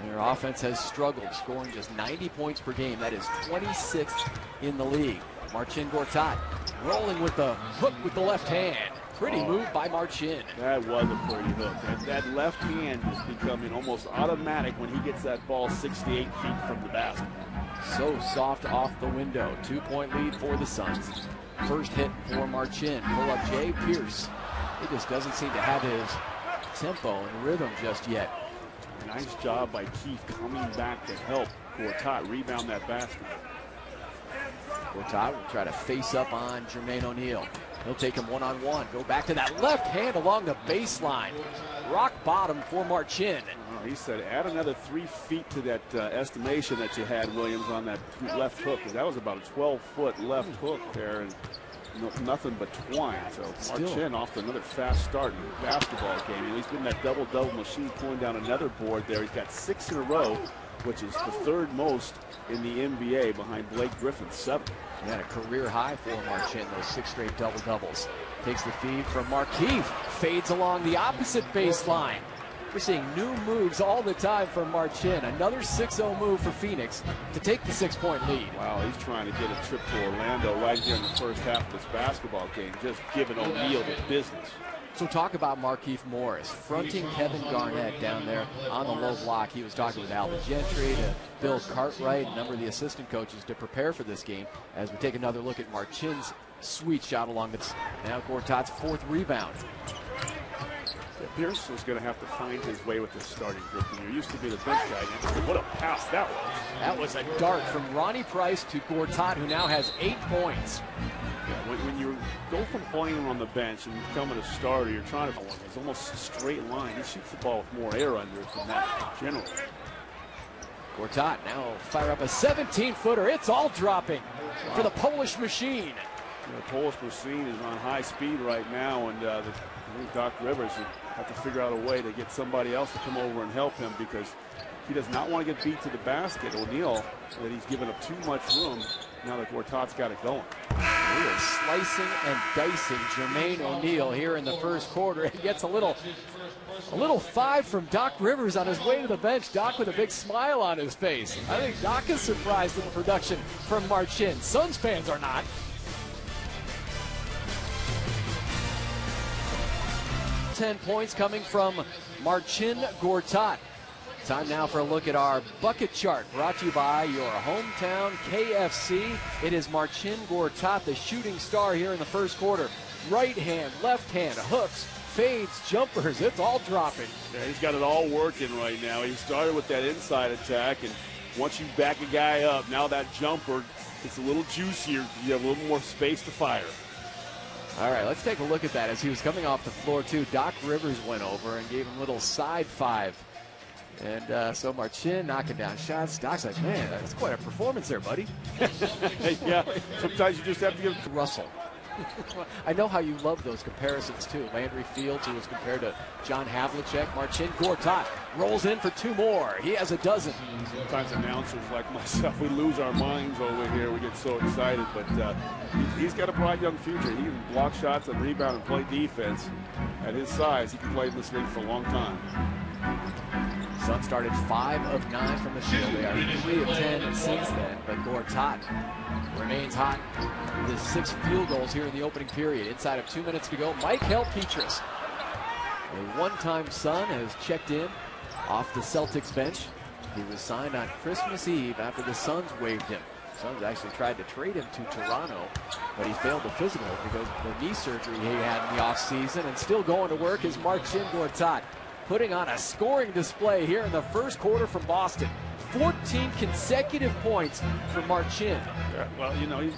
Their offense has struggled, scoring just 90 points per game. That is 26th in the league. Marcin Gortat rolling with the hook with the left hand. Pretty move by Marcin. That was a pretty hook. That left hand is becoming almost automatic when he gets that ball 68 feet from the basket. So soft off the window. 2-point lead for the Suns. First hit for Marcin. Pull up Jay Pierce. He just doesn't seem to have his tempo and rhythm just yet. Nice job by Keith coming back to help Gortat rebound that basket. Gortat will try to face up on Jermaine O'Neal. He'll take him one-on-one. Go back to that left hand along the baseline. Rock bottom for Marcin. He said add another 3 feet to that estimation that you had, Williams, on that left hook. That was about a 12-foot left hook there, and nothing but twine. So Marcin off to another fast start in the basketball game. He's been that double-double machine, pulling down another board there. He's got 6 in a row, which is the third most in the NBA behind Blake Griffin's 7. He had a career high for Marcin, those 6 straight double-doubles. Takes the feed from Markieff, fades along the opposite baseline. We're seeing new moves all the time from Marcin. Another 6-0 move for Phoenix to take the 6-point lead. Wow, he's trying to get a trip to Orlando right here in the first half of this basketball game, just giving O'Neal the business. So talk about Markieff Morris fronting Kevin Garnett down there on the low block. He was talking with Alvin Gentry, to Bill Cartwright, a number of the assistant coaches to prepare for this game as we take another look at Marcin's sweet shot along the now Gortat's 4th rebound. Pierce is going to have to find his way with the starting group. He used to be the bench guy. What a pass that was. That was a dart from Ronnie Price to Gortat, who now has 8 points. Yeah, when you go from playing on the bench and becoming a starter, you're trying to, it's almost a straight line. He shoots the ball with more air under it than that generally. Gortat now fire up a 17-footer. It's all dropping for the Polish machine. The Polish machine is on high speed right now, and I think Doc Rivers will have to figure out a way to get somebody else to come over and help him, because he does not want to get beat to the basket. O'Neal, that he's given up too much room now that Gortat's got it going. We are slicing and dicing Jermaine O'Neal here in the first quarter. He gets a little 5 from Doc Rivers on his way to the bench. Doc with a big smile on his face. I think Doc is surprised at the production from Marcin. Suns fans are not. 10 points coming from Marcin Gortat. Time now for a look at our bucket chart, brought to you by your hometown KFC. It is Marcin Gortat, the shooting star here in the first quarter. Right hand, left hand, hooks, fades, jumpers, it's all dropping. Yeah, he's got it all working right now. He started with that inside attack, and once you back a guy up, now that jumper, it's a little juicier. You have a little more space to fire. All right, let's take a look at that. As he was coming off the floor, too, Doc Rivers went over and gave him a little side 5. And so Marcin knocking down shots. Doc's like, man, that's quite a performance there, buddy. Yeah, sometimes you just have to give Russell. I know how you love those comparisons, too. Landry Fields, who was compared to John Havlicek. Marcin Gortat rolls in for 2 more. He has a dozen. Sometimes announcers like myself, we lose our minds over here. We get so excited, but he's got a bright young future. He can block shots and rebound and play defense. At his size, he can play in this league for a long time. Suns started 5 of 9 from the field. They are 3 of 10 since then, but Gortat remains hot with 6 field goals here in the opening period. Inside of 2 minutes to go, Michael Petras, a one-time Sun, has checked in off the Celtics bench. He was signed on Christmas Eve after the Suns waived him. Suns actually tried to trade him to Toronto, but he failed the physical because of the knee surgery he had in the offseason. And still going to work is Marcin Gortat, putting on a scoring display here in the first quarter from Boston. 14 consecutive points for Marcin. Yeah, well, you know, he's